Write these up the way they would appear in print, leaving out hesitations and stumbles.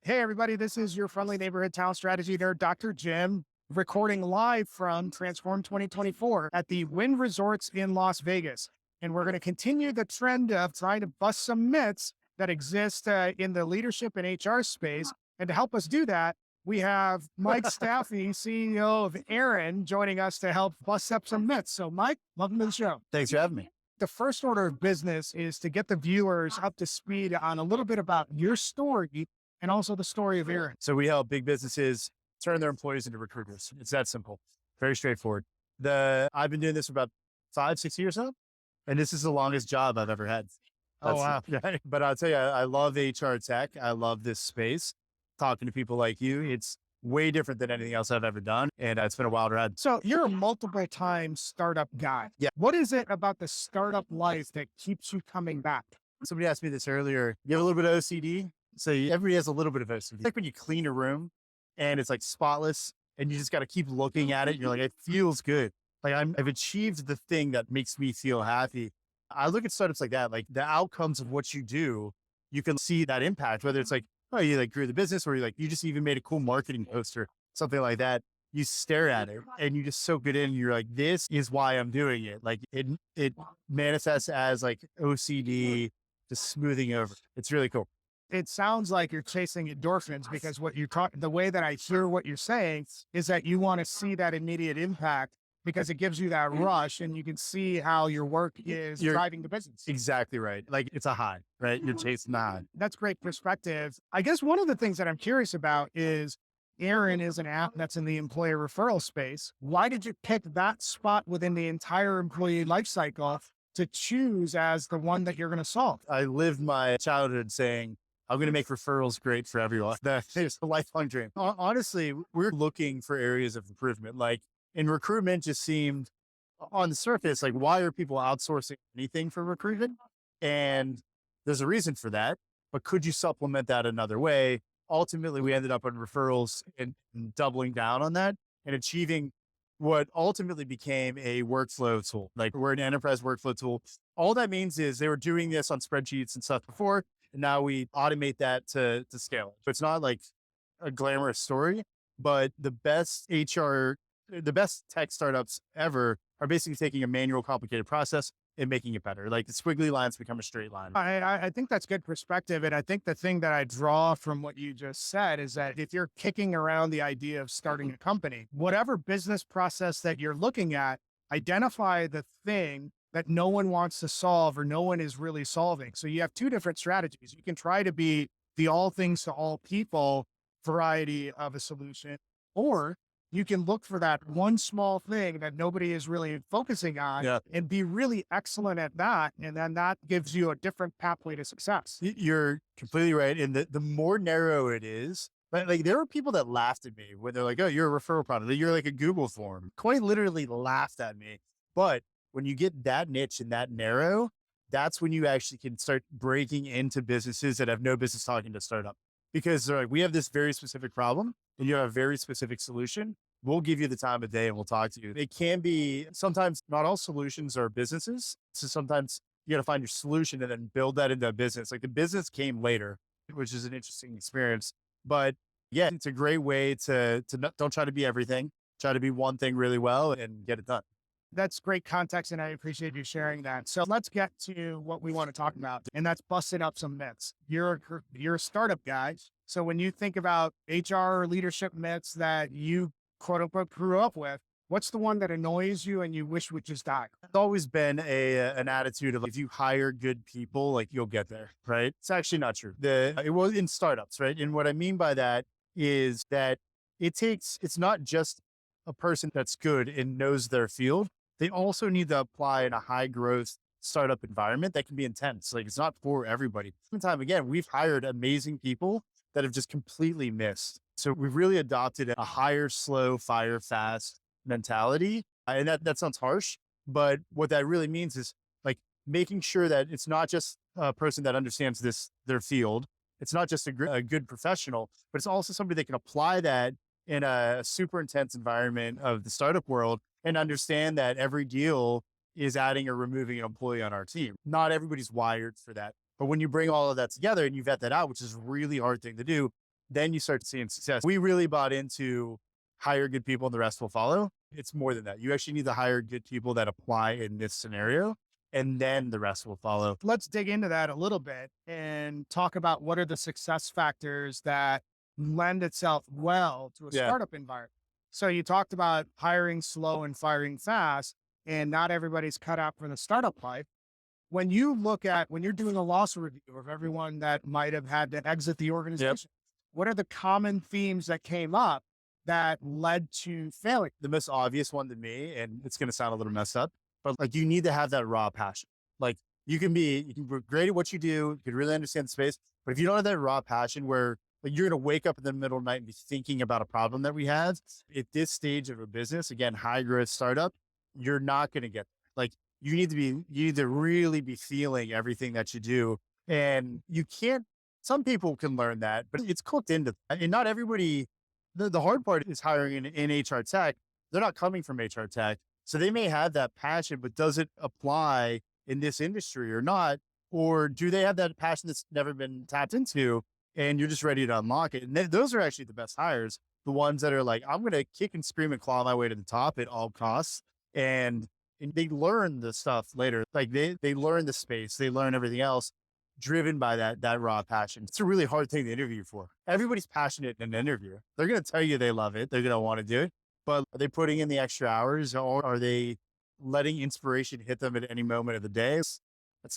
Hey, everybody, this is your friendly neighborhood talent strategy nerd, Dr. Jim, recording live from Transform 2024 at the Wynn Resorts in Las Vegas. And we're going to continue the trend of trying to bust some myths that exist in the leadership and HR space. And to help us do that, we have Mike Staffiej, CEO of ERIN, joining us to help bust up some myths. So, Mike, welcome to the show. Thanks for having me. The first order of business is to get the viewers up to speed on a little bit about your story and also the story of ERIN. So we help big businesses turn their employees into recruiters. It's that simple. Very straightforward. I've been doing this for about 5-6 years now, and this is the longest job I've ever had. Oh, wow. Yeah. But I'll tell you, I love HR tech. I love this space. Talking to people like you, it's way different than anything else I've ever done. And it's been a wild ride. So you're a multiple time startup guy. Yeah. What is it about the startup life that keeps you coming back? Somebody asked me this earlier. You have a little bit of OCD. So everybody has a little bit of OCD. It's like when you clean a room and it's like spotless and you just got to keep looking at it. And you're like, it feels good. Like I've achieved the thing that makes me feel happy. I look at startups like that, like the outcomes of what you do, you can see that impact, whether it's like, oh, you like grew the business or you just even made a cool marketing poster, something like that. You stare at it and you just soak it in. And you're like, this is why I'm doing it. Like it manifests as like OCD, just smoothing over. It's really cool. It sounds like you're chasing endorphins because the way that I hear what you're saying is that you want to see that immediate impact because it gives you that rush and you can see how your work is driving the business. Exactly right. Like it's a high, right? You're chasing the high. That's great perspective. I guess one of the things that I'm curious about is ERIN is an app that's in the employer referral space. Why did you pick that spot within the entire employee lifecycle to choose as the one that you're going to solve? I lived my childhood saying, I'm going to make referrals great for everyone. It's a lifelong dream. Honestly, we're looking for areas of improvement. Like in recruitment just seemed on the surface, like why are people outsourcing anything for recruitment? And there's a reason for that, but could you supplement that another way? Ultimately, we ended up on referrals and doubling down on that and achieving what ultimately became a workflow tool. Like we're an enterprise workflow tool. All that means is they were doing this on spreadsheets and stuff before. And now we automate that to scale it. So it's not like a glamorous story, but the best tech startups ever are basically taking a manual, complicated process and making it better. Like the squiggly lines become a straight line. I think that's good perspective. And I think the thing that I draw from what you just said is that if you're kicking around the idea of starting a company, whatever business process that you're looking at, identify the thing that no one wants to solve or no one is really solving. So you have two different strategies. You can try to be the all things to all people variety of a solution, or you can look for that one small thing that nobody is really focusing on and be really excellent at that. And then that gives you a different pathway to success. You're completely right. And the more narrow it is, but like there were people that laughed at me when they're like, oh, you're a referral product. You're like a Google form. Quite literally laughed at me. But when you get that niche and that narrow, that's when you actually can start breaking into businesses that have no business talking to startup, because they're like, we have this very specific problem and you have a very specific solution. We'll give you the time of day and we'll talk to you. It can be sometimes not all solutions are businesses. So sometimes you got to find your solution and then build that into a business. Like the business came later, which is an interesting experience, but yeah, it's a great way to don't try to be everything, try to be one thing really well and get it done. That's great context, and I appreciate you sharing that. So let's get to what we want to talk about, and that's busting up some myths. You're a startup guy. So when you think about HR leadership myths that you quote unquote grew up with, what's the one that annoys you and you wish would just die? It's always been an attitude of if you hire good people, like you'll get there, right? It's actually not true. It was in startups, right? And what I mean by that is that it's not just a person that's good and knows their field. They also need to apply in a high growth startup environment that can be intense. Like it's not for everybody. Time and time again, we've hired amazing people that have just completely missed. So we've really adopted a hire slow, fire fast mentality. And that sounds harsh, but what that really means is like making sure that it's not just a person that understands their field. It's not just a good professional, but it's also somebody that can apply that in a super intense environment of the startup world and understand that every deal is adding or removing an employee on our team. Not everybody's wired for that. But when you bring all of that together and you vet that out, which is a really hard thing to do, then you start seeing success. We really bought into hire good people and the rest will follow. It's more than that. You actually need to hire good people that apply in this scenario, and then the rest will follow. Let's dig into that a little bit and talk about what are the success factors that lend itself well to a Yeah. startup environment. So you talked about hiring slow and firing fast, and not everybody's cut out for the startup life. When you're doing a loss review of everyone that might have had to exit the Yep. organization, what are the common themes that came up that led to failing? The most obvious one to me, and it's going to sound a little messed up, but like you need to have that raw passion. Like you can be great at what you do, you can really understand the space, but if you don't have that raw passion where like you're going to wake up in the middle of the night and be thinking about a problem that we have at this stage of a business, again, high growth startup, you're not going to get there. Like you need to really be feeling everything that you do. And you can't, some people can learn that, but it's cooked into, and not everybody, the hard part is hiring in HR tech. They're not coming from HR tech. So they may have that passion, but does it apply in this industry or not? Or do they have that passion that's never been tapped into and you're just ready to unlock it? And those are actually the best hires. The ones that are like, I'm going to kick and scream and claw my way to the top at all costs. And they learn the stuff later. Like they learn the space, they learn everything else driven by that raw passion. It's a really hard thing to interview for. Everybody's passionate in an interview. They're going to tell you they love it. They're going to want to do it, but are they putting in the extra hours or are they letting inspiration hit them at any moment of the day? It's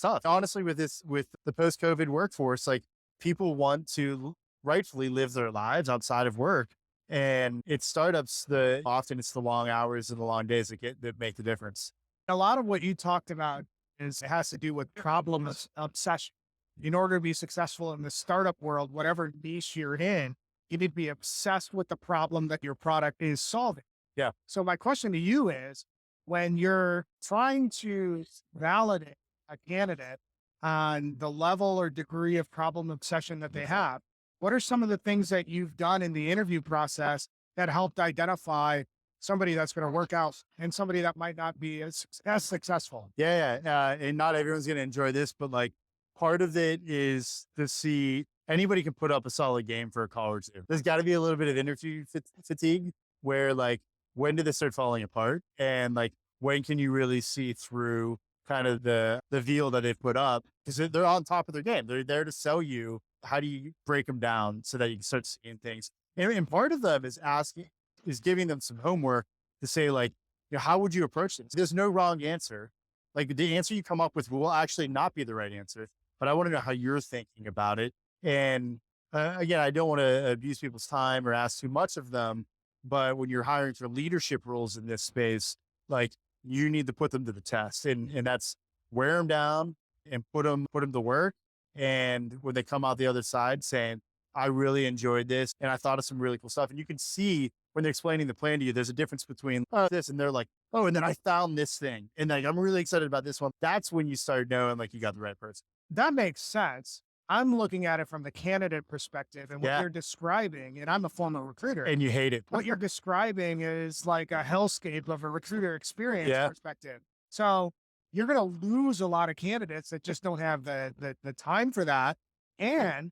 tough. Honestly, with the post-COVID workforce, like people want to rightfully live their lives outside of work. And it's startups often it's the long hours and the long days that make the difference. A lot of what you talked about has to do with problem obsession. In order to be successful in the startup world, whatever niche you're in, you need to be obsessed with the problem that your product is solving. Yeah. So my question to you is, when you're trying to validate a candidate on the level or degree of problem obsession that they have, what are some of the things that you've done in the interview process that helped identify somebody that's going to work out and somebody that might not be as successful? Yeah. And not everyone's going to enjoy this, but like part of it is to see anybody can put up a solid game for a call or two. There's got to be a little bit of interview fatigue where like, when did this start falling apart? And like, when can you really see through kind of the veil that they've put up? Because they're on top of their game. They're there to sell you. How do you break them down so that you can start seeing things? And part of them is giving them some homework to say like, how would you approach this? There's no wrong answer. Like the answer you come up with will actually not be the right answer, but I want to know how you're thinking about it. And again, I don't want to abuse people's time or ask too much of them, but when you're hiring for leadership roles in this space, like you need to put them to the test, and that's wear them down and put them to work. And when they come out the other side saying, I really enjoyed this and I thought of some really cool stuff. And you can see when they're explaining the plan to you, there's a difference between this and they're like, oh, and then I found this thing. And like, I'm really excited about this one. That's when you start knowing like you got the right person. That makes sense. I'm looking at it from the candidate perspective and what you're describing, and I'm a former recruiter. And you hate it. What you're describing is like a hellscape of a recruiter experience perspective. So you're going to lose a lot of candidates that just don't have the time for that. And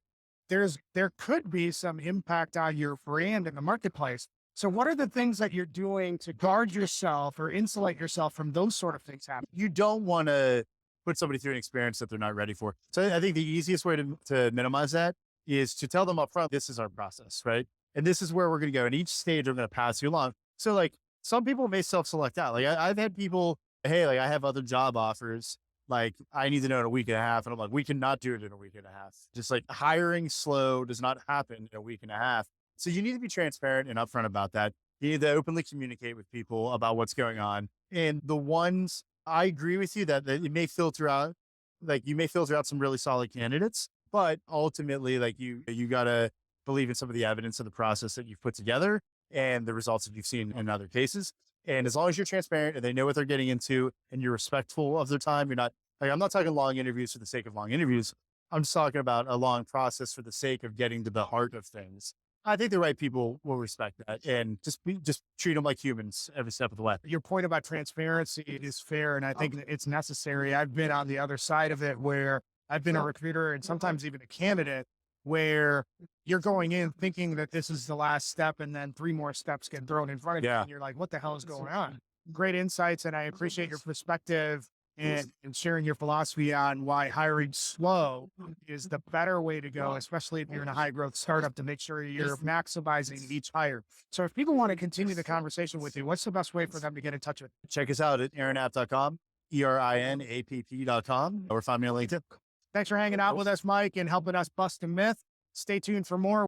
there could be some impact on your brand in the marketplace. So what are the things that you're doing to guard yourself or insulate yourself from those sort of things happening? You don't want to put somebody through an experience that they're not ready for. So I think the easiest way to minimize that is to tell them up front, this is our process, right? And this is where we're going to go. And each stage, I'm going to pass you along. So like some people may self-select out. Like I've had people, hey, like I have other job offers. Like I need to know in a week and a half. And I'm like, we cannot do it in a week and a half. Just like hiring slow does not happen in a week and a half. So you need to be transparent and upfront about that. You need to openly communicate with people about what's going on. And the ones, I agree with you that it may filter out, like you may filter out some really solid candidates, but ultimately like you got to believe in some of the evidence of the process that you've put together and the results that you've seen in other cases. And as long as you're transparent and they know what they're getting into and you're respectful of their time, you're not like, I'm not talking long interviews for the sake of long interviews. I'm just talking about a long process for the sake of getting to the heart of things. I think the right people will respect that and just treat them like humans every step of the way. Your point about transparency is fair. And I think that it's necessary. I've been on the other side of it where I've been a recruiter and sometimes even a candidate where you're going in thinking that this is the last step and then 3 more steps get thrown in front of you Yeah. and you're like, what the hell is going on? Great insights. And I appreciate your perspective and sharing your philosophy on why hiring slow is the better way to go, especially if you're in a high growth startup, to make sure you're maximizing each hire. So if people want to continue the conversation with you, what's the best way for them to get in touch with you? Check us out at erinapp.com, erinapp.com, or find me on LinkedIn. Thanks for hanging out with us, Mike, and helping us bust a myth. Stay tuned for more.